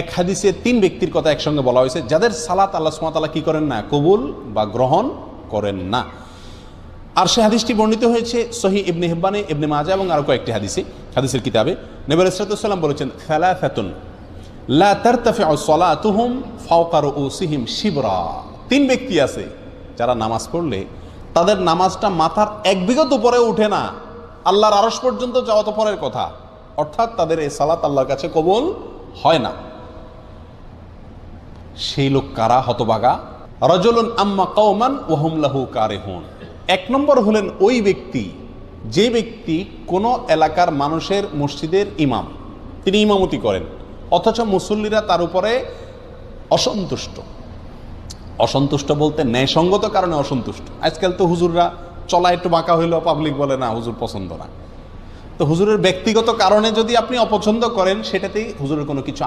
এক হাদিসে 3 ব্যক্তির কথা একসঙ্গে বলা হয়েছে যাদের সালাত আল্লাহ সুবহানাহু ওয়া তাআলা কি করেন না, কবুল বা গ্রহণ করেন না। আর সে হাদিসটি বর্ণিত হয়েছে সহিহ ইবনে হিব্বানে, ইবনে মাজাহ এবং আরো কয়েকটি হাদিসের কিতাবে। নবী আলাইহিস সালাতু ওয়াস সালাম বলেছেন, সালাসাতুন লা তারতাফিউ সালাতুহুম ফাওকা রুউসিহিম শিবরা। 3 ব্যক্তি আছে যারা নামাজ পড়লে তাদের নামাজটা মাথার 1 বিঘত উপরে উঠে না, আল্লাহর আরশ পর্যন্ত যাওয়া তো পরের কথা, অর্থাৎ তাদের এই সালাত আল্লাহর কাছে কবুল হয় না। সেই লোক কারা? হতভাগা। রাজুলুন আম্মা কওমান ওয়া হুম লাহু কারিহুন। 1 নম্বর হলেন ওই ব্যক্তি যে ব্যক্তি কোনো এলাকার মানুষের মসজিদের ইমাম, তিনি ইমামতি করেন অথচ মুসল্লিরা তার উপরে অসন্তুষ্ট বলতে ন্যায়সঙ্গত কারণে অসন্তুষ্ট। আজকাল তো হুজুররা চলা একটু বাঁকা হইলেও পাবলিক বলে না হুজুর পছন্দ না। তো হুজুরের ব্যক্তিগত কারণে যদি আপনি অপছন্দ করেন সেটাতেই হুজুরের কোনো কিছু